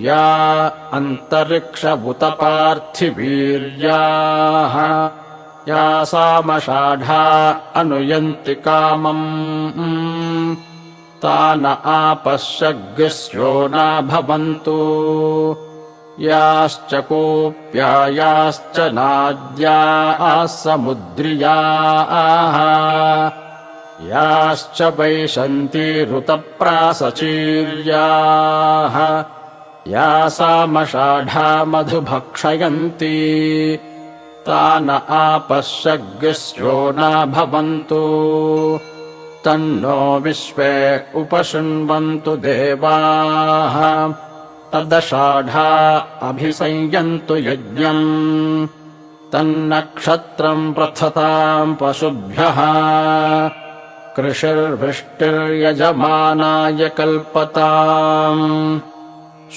या अन्तरिक्षभूतपार्थिवीर्याः या सामषाढा अनुयन्ति कामम् तान आपश्यग्स्यो न भवन्तु याश्च कोऽप्यायाश्च नाद्याः समुद्रियाः याश्च वैशन्ति ऋतप्रासचीर्याः या सामषाढा मधुभक्षयन्ति तान आपश्यग्स्यो न भवन्तु तन्नो विश्वे उपशृण्वन्तु देवाः तदषाढा अभिसंयन्तु यज्ञम् तन्नक्षत्रम् प्रथताम् पशुभ्यः कृषिर्वृष्टिर्यजमानाय कल्पताम्।